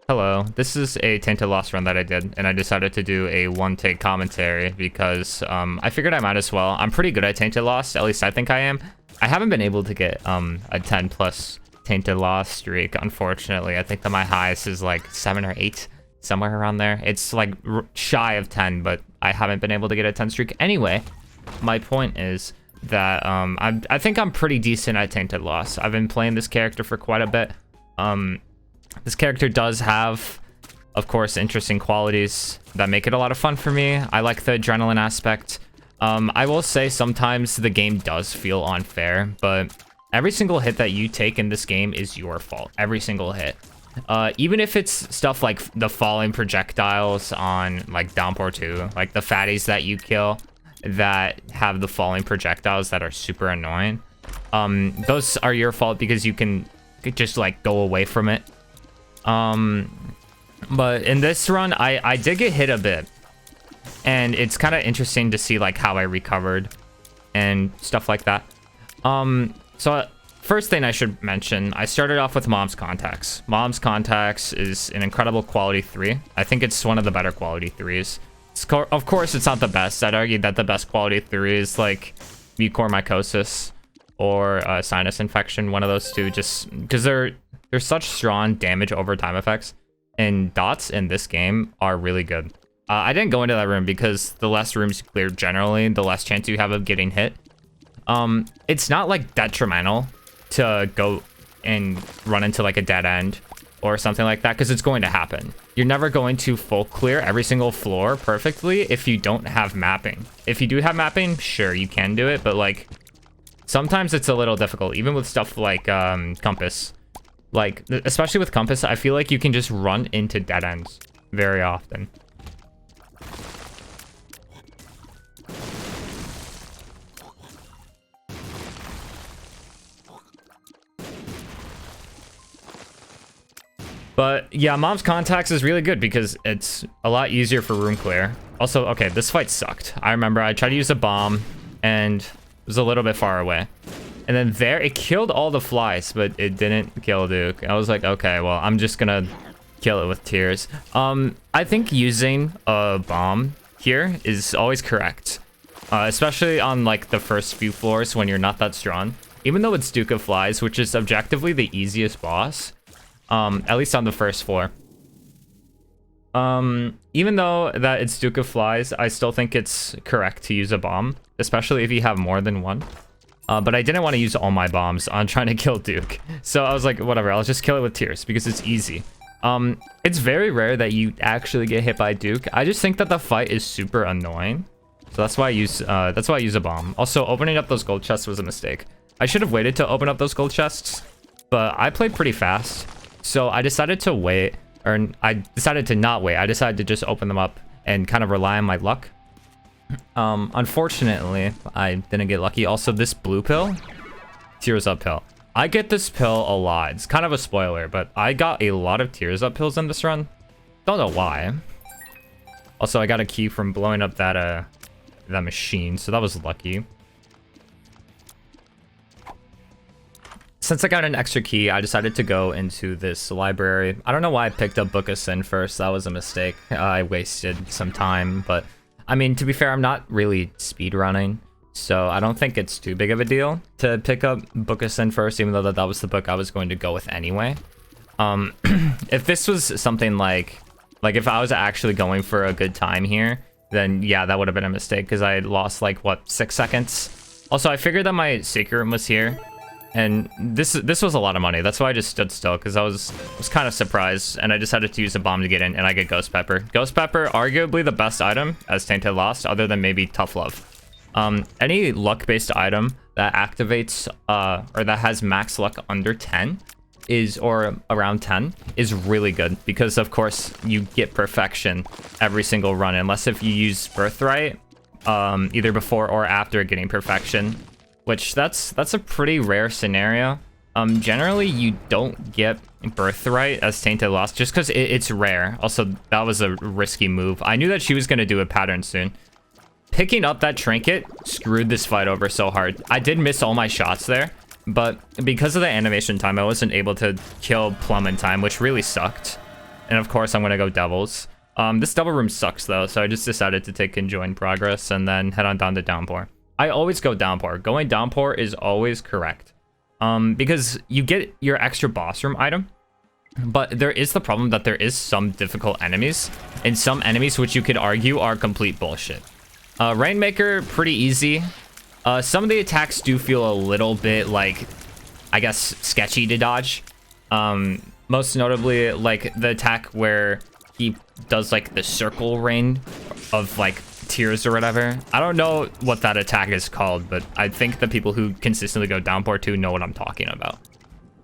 Hello, this is a Tainted Lost run that I did, and I decided to do a one-take commentary because I figured I might as well. I'm pretty good at Tainted Lost, at least I think I am. I haven't been able to get a 10 plus Tainted Lost streak, unfortunately. I think that my highest is like 7 or 8, somewhere around there. It's like shy of 10, but I haven't been able to get a 10 streak. Anyway, my point is that I think I'm pretty decent at Tainted Lost. I've been playing this character for quite a bit. This character does have, of course, interesting qualities that make it a lot of fun for me. I like the adrenaline aspect. I will say sometimes the game does feel unfair, but every single hit that you take in this game is your fault. Every single hit. Even if it's stuff like the falling projectiles on like Downpour 2, like the fatties that you kill that have the falling projectiles that are super annoying. Those are your fault because you can just like go away from it. But in this run, I did get hit a bit, and it's kind of interesting to see like how I recovered and stuff like that. So first thing I should mention, I started off with Mom's Contacts. Mom's Contacts is an incredible quality 3. I think it's one of the better quality 3s. Of course, it's not the best. I'd argue that the best quality 3 is like mucormycosis or sinus infection, one of those two, just because they're such strong damage over time effects, and dots in this game are really good. I didn't go into that room because the less rooms you clear generally, the less chance you have of getting hit. It's not like detrimental to go and run into like a dead end or something like that, because it's going to happen. You're never going to full clear every single floor perfectly if you don't have mapping. If you do have mapping, sure, you can do it, but like sometimes it's a little difficult, even with stuff like compass. Like, especially with compass, I feel like you can just run into dead ends very often. But yeah, Mom's Contacts is really good because it's a lot easier for room clear. Also, okay, this fight sucked. I remember I tried to use a bomb and it was a little bit far away. And then there, it killed all the flies, but it didn't kill Duke. I was like, okay, well, I'm just gonna kill it with tears. I think using a bomb here is always correct. Especially on like the first few floors when you're not that strong. Even though it's Duke of Flies, which is objectively the easiest boss. At least on the first floor. Even though that it's Duke of Flies, I still think it's correct to use a bomb, especially if you have more than one. But I didn't want to use all my bombs on trying to kill Duke. So I was like, whatever, I'll just kill it with tears because it's easy. It's very rare that you actually get hit by Duke. I just think that the fight is super annoying. So that's why I use a bomb. Also, opening up those gold chests was a mistake. I should have waited to open up those gold chests, but I played pretty fast. So I decided to wait, or I decided to not wait. I decided to just open them up and kind of rely on my luck. Unfortunately, I didn't get lucky. Also, this blue pill, Tears Up pill. I get this pill a lot. It's kind of a spoiler, but I got a lot of Tears Up pills in this run. Don't know why. Also, I got a key from blowing up that machine, so that was lucky. Since I got an extra key, I decided to go into this library. I don't know why I picked up Book of Sin first. That was a mistake. I wasted some time, but I mean, to be fair, I'm not really speedrunning, so I don't think it's too big of a deal to pick up Book of Sin first, even though that was the book I was going to go with anyway. If this was something like if I was actually going for a good time here, then yeah, that would have been a mistake because I had lost like, what, 6 seconds? Also, I figured that my secret room was here. And this was a lot of money. That's why I just stood still, because I was kind of surprised, and I decided to use a bomb to get in, and I get Ghost Pepper. Ghost Pepper, arguably the best item as Tainted Lost, other than maybe Tough Love. Any luck-based item that activates, or that has max luck under 10 or around 10 is really good, because of course you get perfection every single run, unless if you use Birthright, either before or after getting perfection. Which that's a pretty rare scenario. Generally you don't get Birthright as Tainted Lost just because it's rare. Also, that was a risky move. I knew that she was going to do a pattern soon. Picking up that trinket screwed this fight over so hard. I did miss all my shots there, but because of the animation time, I wasn't able to kill Plum in time, which really sucked. And of course, I'm going to go doubles. This double room sucks, though, so I just decided to take conjoined progress and then head on down to downpour. I always go downpour. Going downpour is always correct. Because you get your extra boss room item, but there is the problem that there is some difficult enemies, and some enemies which you could argue are complete bullshit. Rainmaker, pretty easy. Some of the attacks do feel a little bit like, I guess, sketchy to dodge. Most notably, like the attack where he does like the circle rain of like tears or whatever. I don't know what that attack is called, but I think the people who consistently go downpour 2 know what I'm talking about.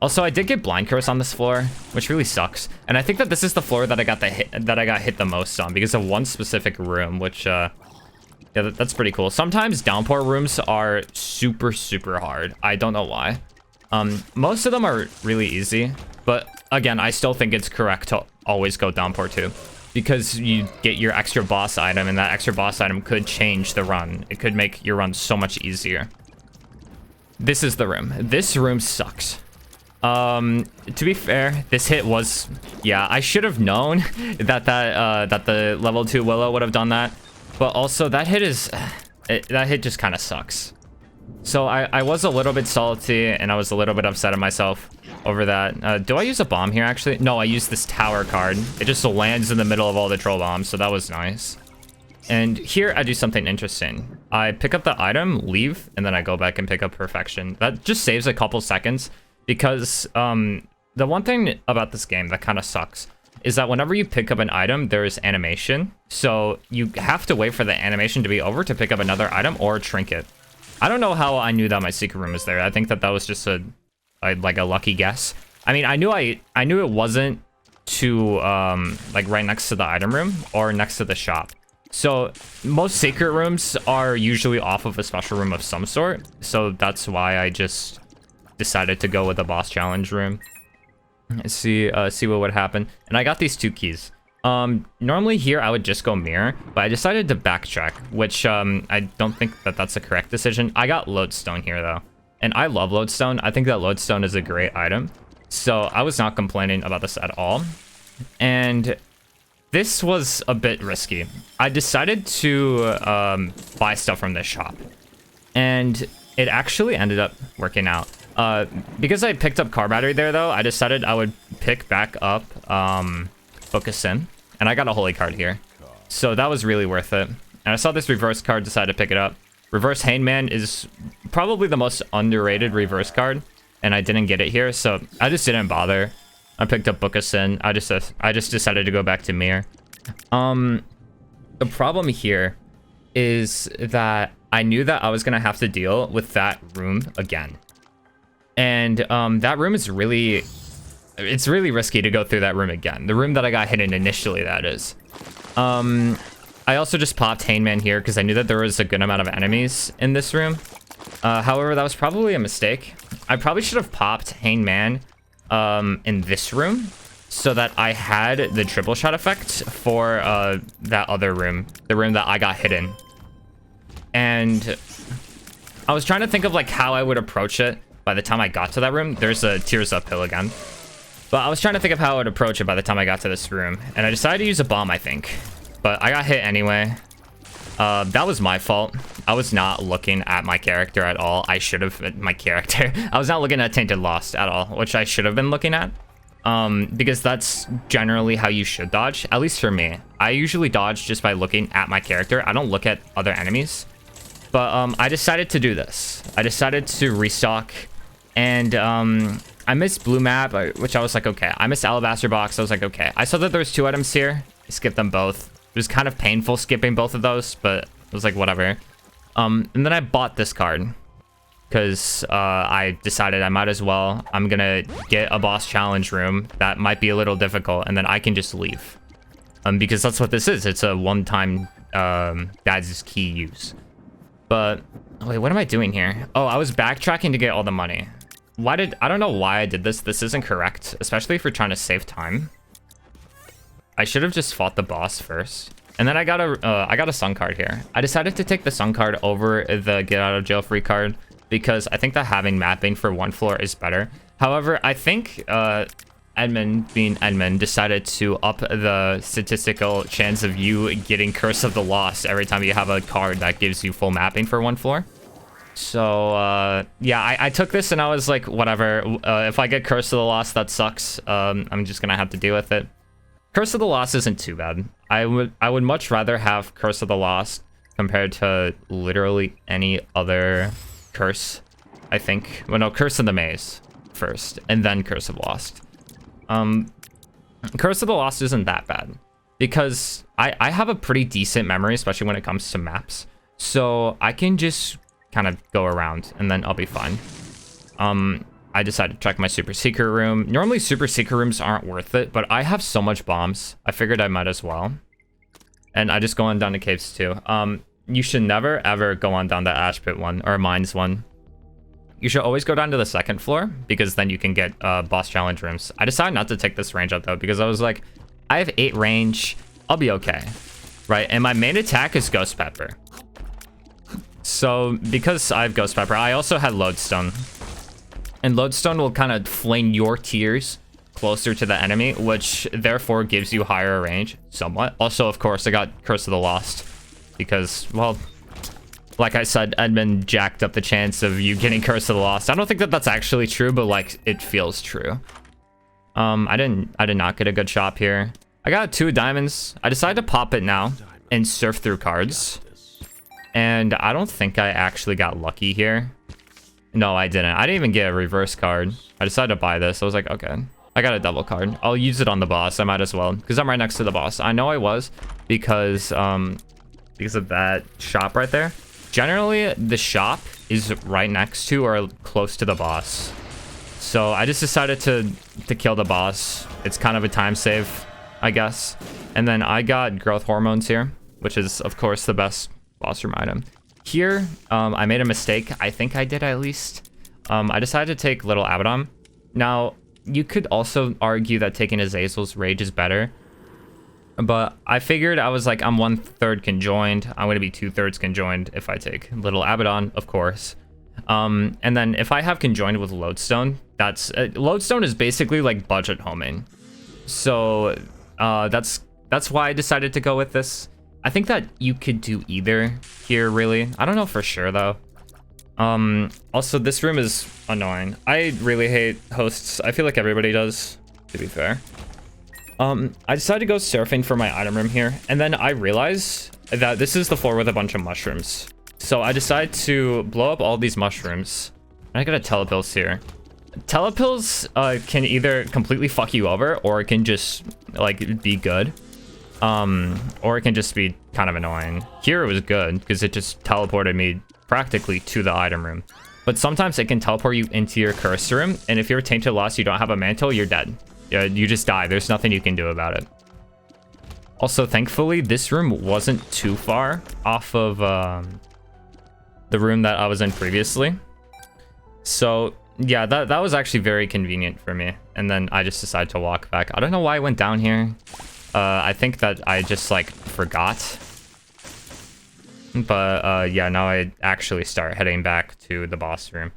Also, I did get blind curse on this floor, which really sucks. And I think that this is the floor that I got hit the most on because of one specific room, which yeah, that's pretty cool. Sometimes downpour rooms are super hard. I don't know why. Most of them are really easy, but again, I still think it's correct to always go downpour 2 because you get your extra boss item, and that extra boss item could change the run. It could make your run so much easier. This is the room. This room sucks. To be fair, this hit was, yeah, I should have known that the level 2 Willow would have done that, but also that hit is, that hit just kind of sucks. So I was a little bit salty, and I was a little bit upset at myself over that. Do I use a bomb here, actually? No, I used this tower card. It just lands in the middle of all the troll bombs, so that was nice. And here I do something interesting. I pick up the item, leave, and then I go back and pick up perfection. That just saves a couple seconds, because the one thing about this game that kind of sucks is that whenever you pick up an item, there is animation. So you have to wait for the animation to be over to pick up another item or a trinket. I don't know how I knew that my secret room was there. I think that was just like a lucky guess. I mean, I knew it wasn't to like right next to the item room or next to the shop. So most secret rooms are usually off of a special room of some sort. So that's why I just decided to go with a boss challenge room. Let's see what would happen. And I got these 2 keys. Normally here I would just go mirror, but I decided to backtrack, which I don't think that that's a correct decision. I got lodestone here though, and I love lodestone. I think that lodestone is a great item, so I was not complaining about this at all. And this was a bit risky. I decided to buy stuff from this shop, and it actually ended up working out. Because I picked up car battery there though, I decided I would pick back up focus in. And I got a holy card here. So that was really worth it. And I saw this reverse card, decided to pick it up. Reverse Hangman is probably the most underrated reverse card. And I didn't get it here, so I just didn't bother. I picked up Book of Sin. I just decided to go back to Mirror. The problem here is that I knew that I was going to have to deal with that room again. And that room is really... It's really risky to go through that room again. The room that I got hit in initially, that is. I also just popped Hangman here because I knew that there was a good amount of enemies in this room. However, that was probably a mistake. I probably should have popped Hangman in this room so that I had the triple shot effect for that other room, the room that I got hit in. And I was trying to think of like how I would approach it by the time I got to that room. There's a tears uphill again. But I was trying to think of how I would approach it by the time I got to this room. And I decided to use a bomb, I think. But I got hit anyway. That was my fault. I was not looking at my character at all. I should have... My character. I was not looking at Tainted Lost at all, which I should have been looking at. Because that's generally how you should dodge. At least for me. I usually dodge just by looking at my character. I don't look at other enemies. But I decided to do this. I decided to restock. And... I missed blue map, which I was like, okay. I missed alabaster box. I was like, okay. I saw that there was 2 items here. I skipped them both. It was kind of painful skipping both of those, but it was like, whatever. And then I bought this card because I decided I might as well. I'm going to get a boss challenge room that might be a little difficult, and then I can just leave. Because that's what this is. It's a one-time dad's key use. But, wait, what am I doing here? Oh, I was backtracking to get all the money. I don't know why I did this. This isn't correct, especially if you're trying to save time. I should have just fought the boss first. And then I got a sun card here. I decided to take the sun card over the get out of jail free card because I think that having mapping for one floor is better. However, I think Edmund, being Edmund, decided to up the statistical chance of you getting Curse of the Lost every time you have a card that gives you full mapping for one floor. So, yeah, I took this and I was like, whatever. If I get Curse of the Lost, that sucks. I'm just gonna have to deal with it. Curse of the Lost isn't too bad. I would much rather have Curse of the Lost compared to literally any other curse, I think. Well, no, Curse of the Maze first, and then Curse of Lost. Curse of the Lost isn't that bad because I have a pretty decent memory, especially when it comes to maps. So I can just kind of go around and then I'll be fine. I decided to check my super secret room. Normally super secret rooms aren't worth it, but I have so much bombs. I figured I might as well. And I just go on down to caves too. You should never ever go on down the ash pit one or mines one. You should always go down to the second floor because then you can get boss challenge rooms. I decided not to take this range up though because I was like, I have 8 range. I'll be okay, right? And my main attack is Ghost Pepper. So because I have Ghost Pepper, I also had Lodestone. And Lodestone will kind of fling your tiers closer to the enemy, which therefore gives you higher range somewhat. Also, of course, I got Curse of the Lost because, well, like I said, Edmund jacked up the chance of you getting Curse of the Lost. I don't think that that's actually true, but like it feels true. I did not get a good shop here. I got 2 diamonds. I decided to pop it now and surf through cards. And I don't think I actually got lucky here. No, I didn't. I didn't even get a reverse card. I decided to buy this. I was like, okay, I got a double card. I'll use it on the boss. I might as well because I'm right next to the boss. I know I was because of that shop right there. Generally, the shop is right next to or close to the boss. So I just decided to kill the boss. It's kind of a time save, I guess. And then I got growth hormones here, which is, of course, the best boss room item. Here, I made a mistake. I think I did at least. I decided to take Little Abaddon. Now, you could also argue that taking Azazel's Rage is better. But I figured I was like, I'm 1/3 conjoined. I'm going to be 2/3 conjoined if I take Little Abaddon, of course. And then if I have conjoined with Lodestone, that's... Lodestone is basically like budget homing. So that's why I decided to go with this. I think that you could do either here, really. I don't know for sure, though. Also, this room is annoying. I really hate hosts. I feel like everybody does, to be fair. I decided to go surfing for my item room here, and then I realized that this is the floor with a bunch of mushrooms. So I decided to blow up all these mushrooms. And I got a telepills here. Telepills can either completely fuck you over, or it can just, like, be good. Or it can just be kind of annoying. Here it was good because it just teleported me practically to the item room. But sometimes it can teleport you into your curse room, and if you're tainted lost, you don't have a mantle, you're dead. You just die. There's nothing you can do about it. Also, thankfully, this room wasn't too far off of the room that I was in previously. So yeah, that was actually very convenient for me. And then I just decided to walk back. I don't know why I went down here. I think that I just, like, forgot. But, yeah, now I actually start heading back to the boss room.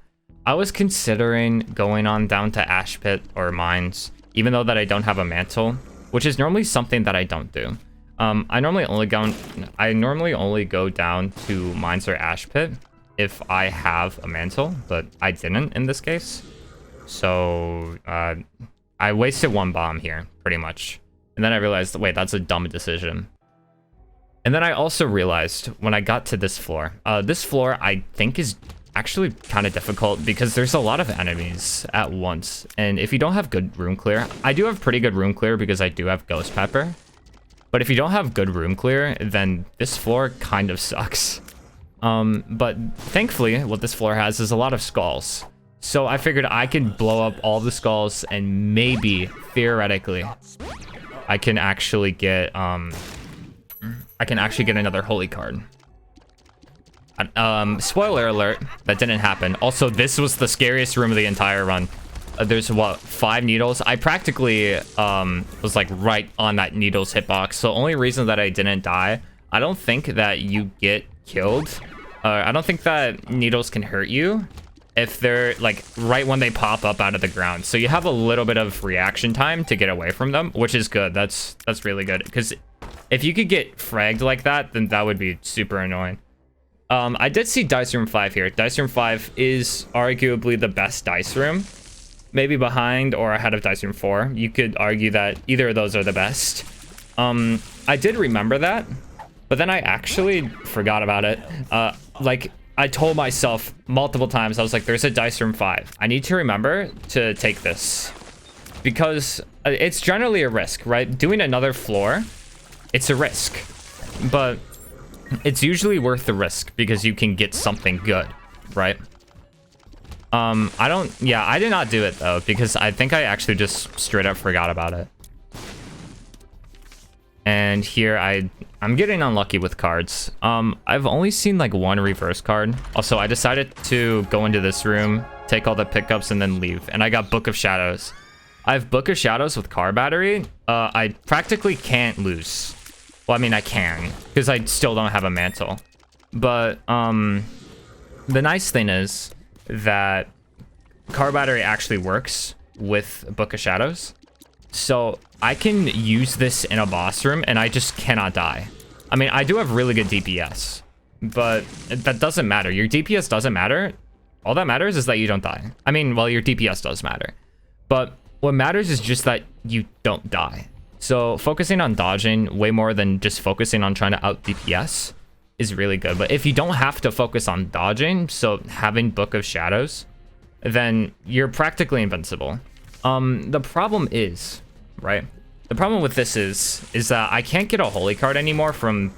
I was considering going on down to Ash Pit or Mines, even though that I don't have a mantle, which is normally something that I don't do. I normally only go down to Mines or Ash Pit if I have a mantle, but I didn't in this case. So, I wasted 1 bomb here, pretty much. And then I realized, wait, that's a dumb decision. And then I also realized when I got to this floor I think is actually kind of difficult because there's a lot of enemies at once. And if you don't have good room clear, I do have pretty good room clear because I do have Ghost Pepper. But if you don't have good room clear, then this floor kind of sucks. But thankfully, what this floor has is a lot of skulls. So I figured I could blow up all the skulls and maybe, theoretically, I can actually get another holy card. Spoiler alert, that didn't happen. Also, this was the scariest room of the entire run. There's what, 5 needles? I practically was like right on that needles hitbox. So only reason that I didn't die, I don't think that you get killed. I don't think that needles can hurt you if they're like right when they pop up out of the ground. So you have a little bit of reaction time to get away from them, which is good. That's really good, because if you could get fragged like that, then that would be super annoying. I did see Dice Room 5 here. Dice Room 5 is arguably the best dice room. Maybe behind or ahead of Dice Room 4. You could argue that either of those are the best. I did remember that, but then I actually forgot about it. Like, I told myself multiple times, I was like, there's a Dice Room 5. I need to remember to take this. Because it's generally a risk, right? Doing another floor, it's a risk. But it's usually worth the risk because you can get something good, right? I did not do it though, because I think I actually just straight up forgot about it. And here I'm getting unlucky with cards. I've only seen like one reverse card. Also, I decided to go into this room, take all the pickups, and then leave. And I got Book of Shadows. I have Book of Shadows with car battery. I practically can't lose. Well, I mean, I can, because I still don't have a mantle. But the nice thing is that car battery actually works with Book of Shadows. So I can use this in a boss room, and I just cannot die. I mean, I do have really good DPS, but that doesn't matter. Your DPS doesn't matter. All that matters is that you don't die. I mean, well, your DPS does matter. But what matters is just that you don't die. So focusing on dodging way more than just focusing on trying to out DPS is really good. But if you don't have to focus on dodging, so having Book of Shadows, then you're practically invincible. The problem is, right? The problem with this is that I can't get a holy card anymore from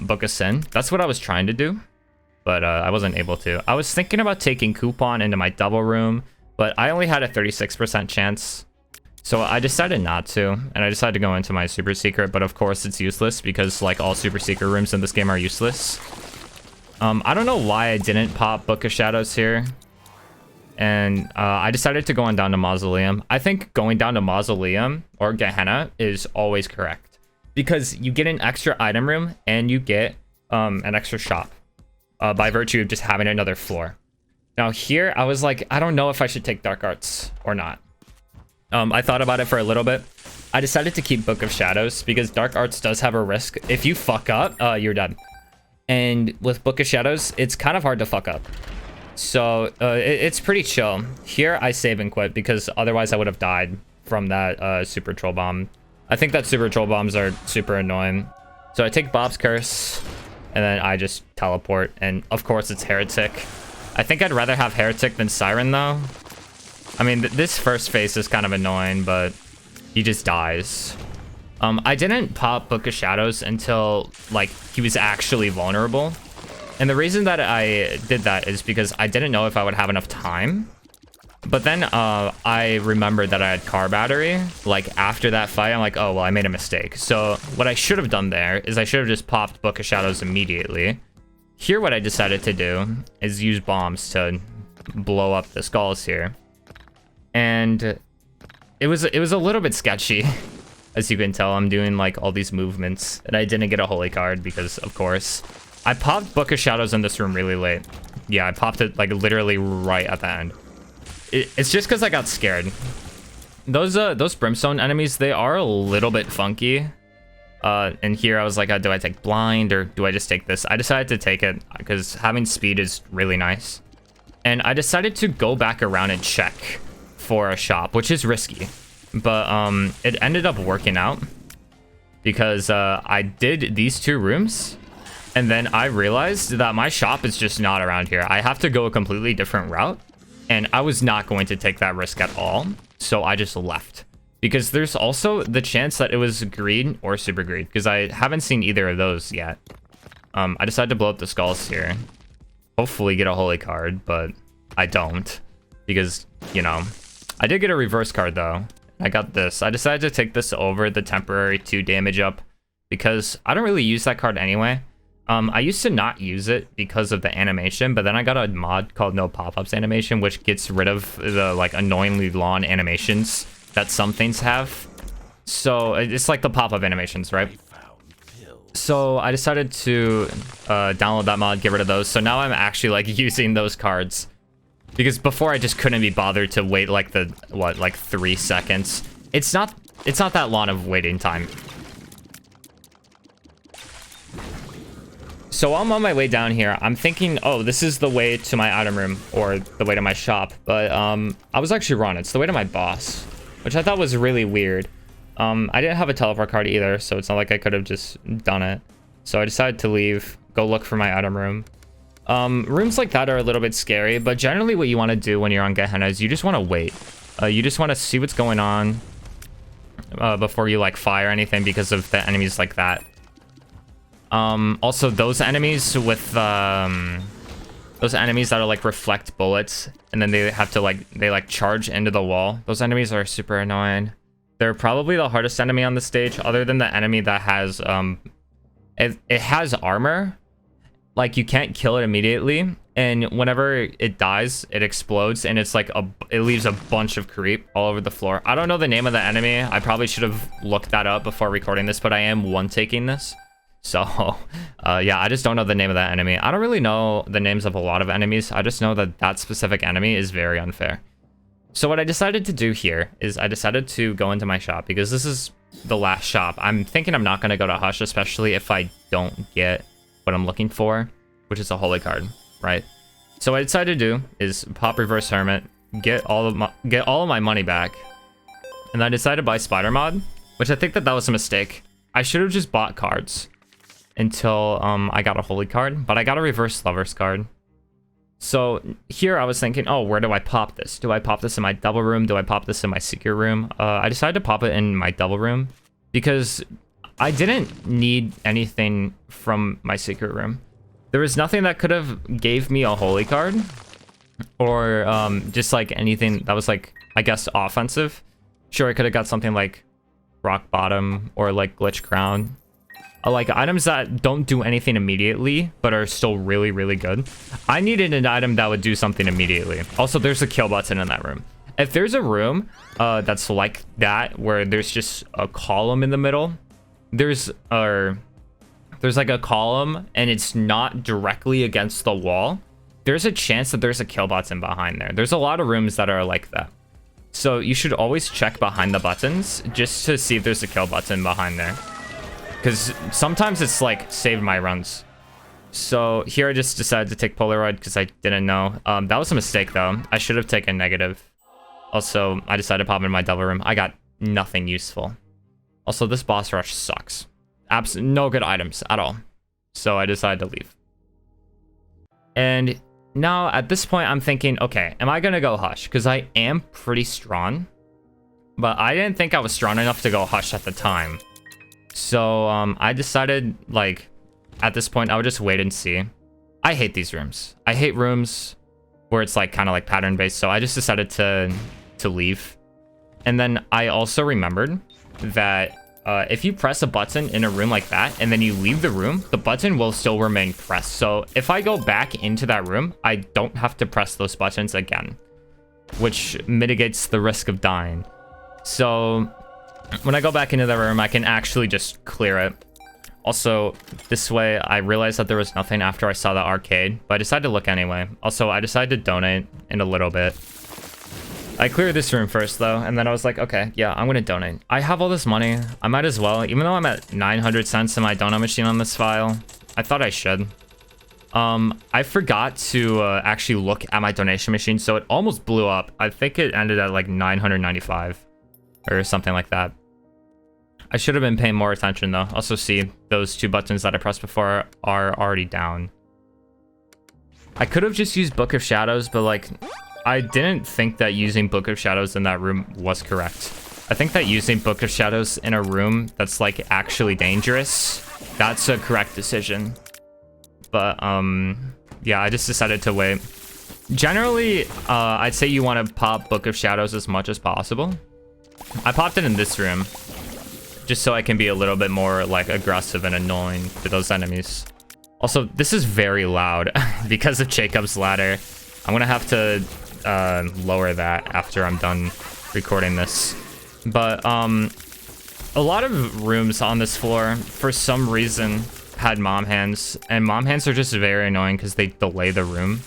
Book of Sin. That's what I was trying to do, but I wasn't able to. I was thinking about taking Coupon into my double room, but I only had a 36% chance. So I decided not to, and I decided to go into my super secret, but of course it's useless because like all super secret rooms in this game are useless. I don't know why I didn't pop Book of Shadows here. And I decided to go on down to Mausoleum. I think going down to Mausoleum or Gehenna is always correct, because you get an extra item room and you get an extra shop by virtue of just having another floor. Now here, I was like, I don't know if I should take Dark Arts or not. I thought about it for a little bit. I decided to keep Book of Shadows because Dark Arts does have a risk. If you fuck up, you're dead. And with Book of Shadows, it's kind of hard to fuck up. So it's pretty chill. Here, I save and quit because otherwise I would have died from that Super Troll Bomb. I think that Super Troll Bombs are super annoying. So I take Bob's Curse, and then I just teleport. And of course, it's Heretic. I think I'd rather have Heretic than Siren, though. I mean, this first phase is kind of annoying, but he just dies. I didn't pop Book of Shadows until, like, he was actually vulnerable. And the reason that I did that is because I didn't know if I would have enough time. But then I remembered that I had car battery. Like, after that fight, I'm like, oh, well, I made a mistake. So what I should have done there is I should have just popped Book of Shadows immediately. Here, what I decided to do is use bombs to blow up the skulls here. And it was a little bit sketchy. As you can tell, I'm doing like all these movements, and I didn't get a holy card because, of course, I popped Book of Shadows in this room really late. Yeah, I popped it like literally right at the end. It's just because I got scared. Those brimstone enemies, they are a little bit funky. And here I was like, do I take blind or do I just take this? I decided to take it because having speed is really nice. And I decided to go back around and check for a shop, which is risky. But it ended up working out because I did these two rooms. And then I realized that my shop is just not around here. I have to go a completely different route. And I was not going to take that risk at all. So I just left. Because there's also the chance that it was greed or super greed. Because I haven't seen either of those yet. I decided to blow up the skulls here. Hopefully get a holy card, but I don't. Because, you know, I did get a reverse card though. I got this. I decided to take this over the temporary 2 damage up. Because I don't really use that card anyway. I used to not use it because of the animation, but then I got a mod called No Pop-Ups animation, which gets rid of the like annoyingly long animations that some things have. So it's like the pop-up animations, right? So I decided to download that mod, get rid of those. So now I'm actually like using those cards. Because before I just couldn't be bothered to wait like like 3 seconds. It's not that long of waiting time. So I'm on my way down here. I'm thinking, oh, this is the way to my item room or the way to my shop. But I was actually wrong. It's the way to my boss, which I thought was really weird. I didn't have a teleport card either, so it's not like I could have just done it. So I decided to leave, go look for my item room. Rooms like that are a little bit scary, but generally what you want to do when you're on Gehenna is you just want to wait. You just want to see what's going on before you like fire anything because of the enemies like that. Also those enemies with those enemies that are like reflect bullets and then they have to like charge into the wall. Those enemies are super annoying. They're probably the hardest enemy on the stage, other than the enemy that has it has armor. Like you can't kill it immediately, and whenever it dies, it explodes, and it's like it leaves a bunch of creep all over the floor. I don't know the name of the enemy. I probably should have looked that up before recording this, but I am one-taking this. So, yeah, I just don't know the name of that enemy. I don't really know the names of a lot of enemies. I just know that that specific enemy is very unfair. So what I decided to do here is I decided to go into my shop because this is the last shop. I'm thinking I'm not going to go to Hush, especially if I don't get what I'm looking for, which is a holy card, right? So what I decided to do is pop Reverse Hermit, get all of my money back, and I decided to buy Spider Mod, which I think that was a mistake. I should have just bought cards until I got a holy card, but I got a Reverse Lovers card. So here I was thinking, oh, where do I pop this? Do I pop this in my double room? Do I pop this in my secret room? I decided to pop it in my double room because I didn't need anything from my secret room. There was nothing that could have gave me a holy card or just like anything that was like, I guess, offensive. Sure, I could have got something like Rock Bottom or like Glitch Crown. Like items that don't do anything immediately, but are still really, really good. I needed an item that would do something immediately. Also, there's a kill button in that room. If there's a room that's like that, where there's just a column in the middle, there's like a column and it's not directly against the wall, there's a chance that there's a kill button behind there. There's a lot of rooms that are like that. So you should always check behind the buttons just to see if there's a kill button behind there. Because sometimes it's like saved my runs. So here I just decided to take Polaroid because I didn't know. That was a mistake though. I should have taken negative. Also, I decided to pop in my double room. I got nothing useful. Also, this boss rush sucks. No good items at all. So I decided to leave. And now at this point I'm thinking, okay, am I gonna go Hush? Because I am pretty strong. But I didn't think I was strong enough to go Hush at the time. So I decided, like, at this point I would just wait and see. I hate these rooms. I hate rooms where it's like kind of like pattern based. So I just decided to leave. And then I also remembered that if you press a button in a room like that and then you leave the room, the button will still remain pressed. So if I go back into that room, I don't have to press those buttons again, which mitigates the risk of dying. So when I go back into the room, I can actually just clear it. Also, this way, I realized that there was nothing after I saw the arcade, but I decided to look anyway. Also, I decided to donate in a little bit. I cleared this room first, though, and then I was like, okay, yeah, I'm gonna donate. I have all this money. I might as well, even though I'm at 900 cents in my donut machine on this file. I thought I should. I forgot to actually look at my donation machine, so it almost blew up. I think it ended at like 995 or something like that. I should have been paying more attention though. Also see those two buttons that I pressed before are already down. I could have just used Book of Shadows, but like I didn't think that using Book of Shadows in that room was correct. I think that using Book of Shadows in a room that's like actually dangerous, that's a correct decision. But yeah, I just decided to wait. Generally, I'd say you want to pop Book of Shadows as much as possible. I popped it in this room just so I can be a little bit more like aggressive and annoying to those enemies. Also, this is very loud because of Jacob's ladder. I'm gonna have to lower that after I'm done recording this. But A lot of rooms on this floor, for some reason, had mom hands. And mom hands are just very annoying because they delay the room.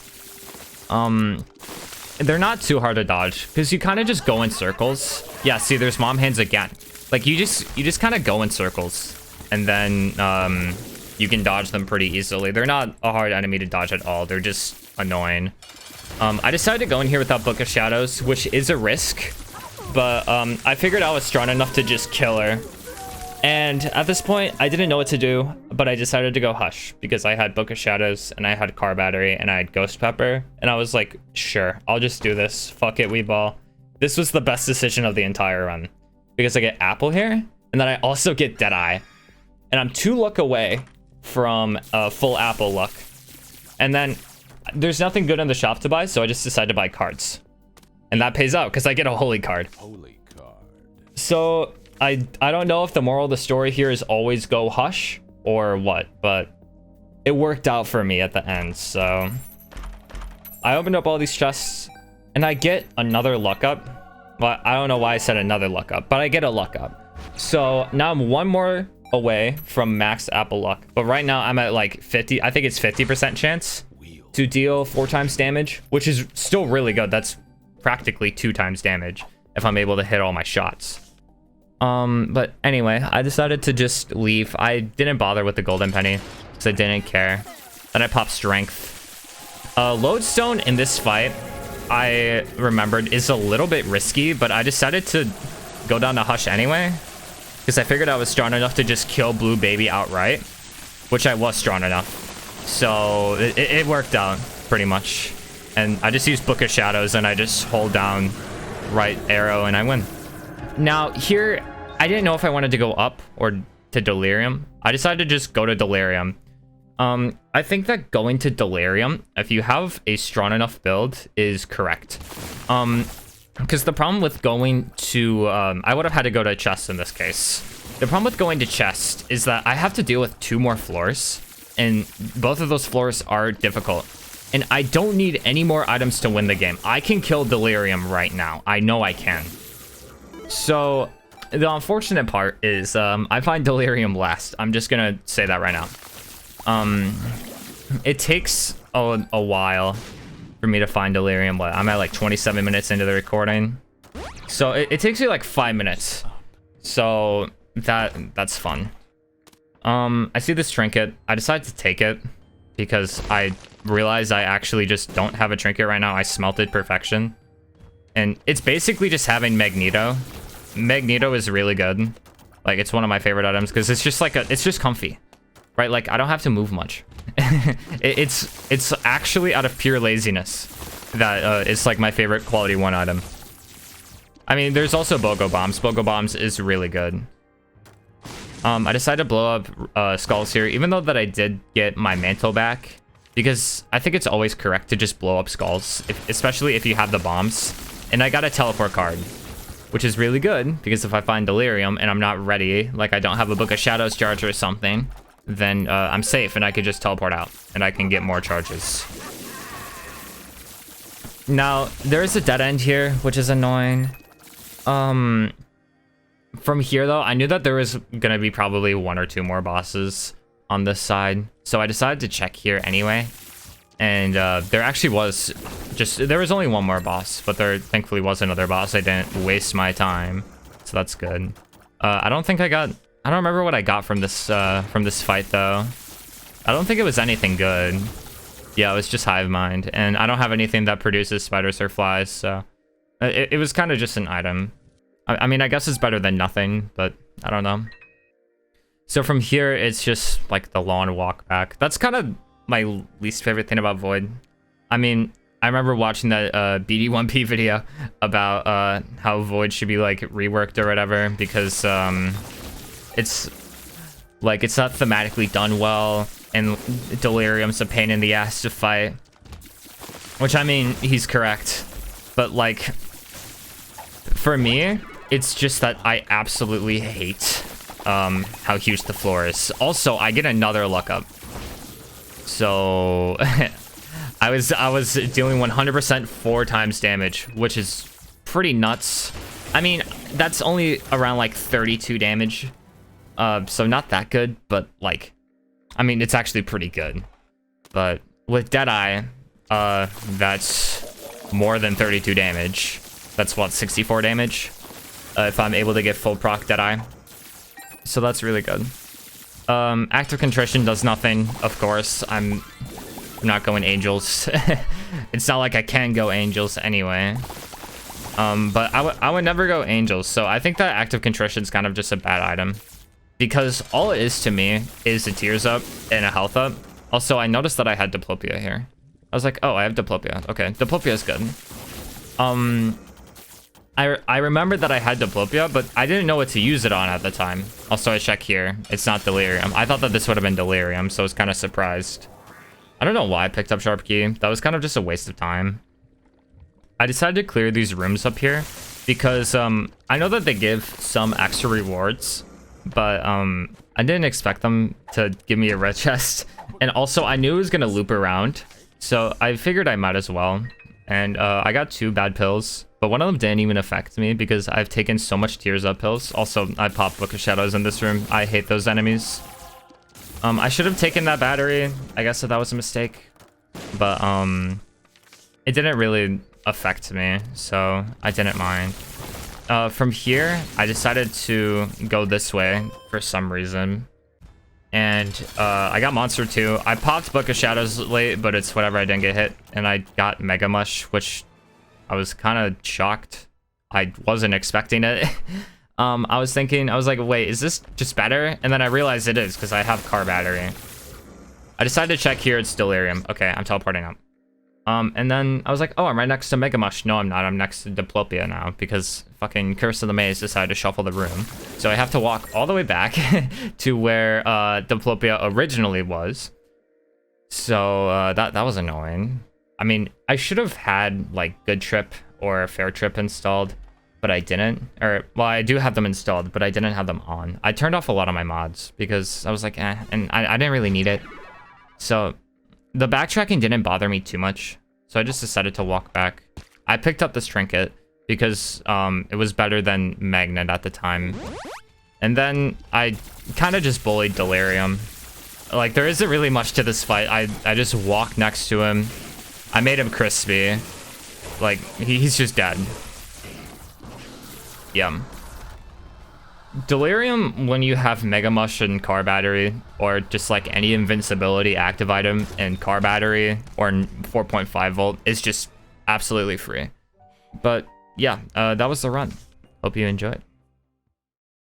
They're not too hard to dodge because you kind of just go in circles. Yeah, see, there's mom hands again. Like, you just kind of go in circles. And then you can dodge them pretty easily. They're not a hard enemy to dodge at all. They're just annoying. I decided to go in here without Book of Shadows, which is a risk. But I figured I was strong enough to just kill her. And at this point, I didn't know what to do, but I decided to go Hush because I had Book of Shadows and I had Car Battery and I had Ghost Pepper. And I was like, sure, I'll just do this. Fuck it, Weeball. This was the best decision of the entire run because I get Apple here and then I also get Deadeye. And I'm 2 luck away from full Apple luck. And then there's nothing good in the shop to buy, so I just decided to buy cards. And that pays out because I get a Holy Card. Holy Card. So I don't know if the moral of the story here is always go Hush or what, but it worked out for me at the end. So I opened up all these chests and I get another luck up. But I don't know why I said another luck up, but I get a luck up. So now I'm 1 more away from max Apple luck. But right now I'm at like 50. I think it's 50% chance to deal 4 times damage, which is still really good. That's practically 2 times damage if I'm able to hit all my shots. But anyway, I decided to just leave. I didn't bother with the golden penny because I didn't care. Then I popped strength. Lodestone in this fight, I remembered, is a little bit risky, but I decided to go down to Hush anyway because I figured I was strong enough to just kill Blue Baby outright, which I was strong enough. So it worked out pretty much. And I just use Book of Shadows and I just hold down right arrow and I win. Now here, I didn't know if I wanted to go up or to Delirium. I decided to just go to Delirium. I think that going to Delirium, if you have a strong enough build, is correct. Because the problem with going to, I would have had to go to Chest in this case. The problem with going to Chest is that I have to deal with 2 more floors. And both of those floors are difficult. And I don't need any more items to win the game. I can kill Delirium right now. I know I can. So the unfortunate part is I find Delirium last. I'm just gonna say that right now. It takes a while for me to find Delirium. But I'm at like 27 minutes into the recording. So it takes me like 5 minutes. So that's fun. I see this trinket. I decided to take it because I realized I actually just don't have a trinket right now. I smelted Perfection. And it's basically just having Magneto. Magneto is really good. Like, it's one of my favorite items because it's just like it's just comfy. Right? Like, I don't have to move much. It's actually out of pure laziness that it's like my favorite quality 1 item. I mean, there's also Bogo Bombs. Bogo Bombs is really good. I decided to blow up skulls here, even though that I did get my mantle back, because I think it's always correct to just blow up skulls, especially if you have the bombs. And I got a teleport card, which is really good, because if I find Delirium and I'm not ready, like I don't have a Book of Shadows charge or something, then I'm safe and I could just teleport out and I can get more charges. Now, there is a dead end here, which is annoying. From here, though, I knew that there was gonna be probably 1 or 2 more bosses on this side. So I decided to check here anyway. And there actually was there was only 1 more boss, but there thankfully was another boss. I didn't waste my time. So that's good. I don't remember what I got from this fight, though. I don't think it was anything good. Yeah, it was just Hive Mind. And I don't have anything that produces spiders or flies, so it was kind of just an item. I mean, I guess it's better than nothing, but I don't know. So from here, it's just like the long walk back. That's kind of my least favorite thing about Void. I mean, I remember watching that BD1P video about how Void should be like reworked or whatever because it's not thematically done well and Delirium's a pain in the ass to fight. Which, I mean, he's correct. But like, for me, it's just that I absolutely hate how huge the floor is. Also, I get another luck up. So I was dealing 100% 4 times damage, which is pretty nuts. I mean, that's only around like 32 damage. So not that good, but like, I mean, it's actually pretty good. But with Deadeye, that's more than 32 damage. That's what, 64 damage? If I'm able to get full proc Deadeye. So that's really good. Active Contrition does nothing, of course. I'm not going Angels. It's not like I can go Angels anyway. But I would never go Angels, so I think that Active Contrition is kind of just a bad item. Because all it is to me is a Tears Up and a Health Up. Also, I noticed that I had Diplopia here. I was like, oh, I have Diplopia. Okay, Diplopia is good. I remembered that I had Diplopia, but I didn't know what to use it on at the time. Also, I check here. It's not Delirium. I thought that this would have been Delirium, so I was kind of surprised. I don't know why I picked up Sharp Key. That was kind of just a waste of time. I decided to clear these rooms up here because I know that they give some extra rewards, but I didn't expect them to give me a red chest. And also, I knew it was going to loop around, so I figured I might as well. And I got 2 bad pills, but one of them didn't even affect me because I've taken so much Tears Up pills. Also, I popped Book of Shadows in this room. I hate those enemies. I should have taken that battery. I guess that was a mistake. But it didn't really affect me, so I didn't mind. From here, I decided to go this way for some reason. And I got Monster 2. I popped Book of Shadows late, but it's whatever, I didn't get hit. And I got Mega Mush, which I was kind of shocked. I wasn't expecting it. I was like, wait, is this just better? And then I realized it is, because I have Car Battery. I decided to check here, it's Delirium. Okay, I'm teleporting up. And then I was like, oh, I'm right next to Mega Mush. No, I'm not. I'm next to Diplopia now because fucking Curse of the Maze decided to shuffle the room. So I have to walk all the way back to where Diplopia originally was. So that was annoying. I mean, I should have had like Good Trip or Fair Trip installed, but I didn't. Or, well, I do have them installed, but I didn't have them on. I turned off a lot of my mods because I was like, eh, and I didn't really need it. So the backtracking didn't bother me too much, so I just decided to walk back. I picked up this trinket because it was better than Magnet at the time. And then I kind of just bullied Delirium. Like, there isn't really much to this fight. I just walked next to him. I made him crispy. Like, he's just dead. Yum. Delirium, when you have Mega Mush and Car Battery, or just like any invincibility active item in Car Battery or 4.5 volt, is just absolutely free. But yeah, that was the run. Hope you enjoyed.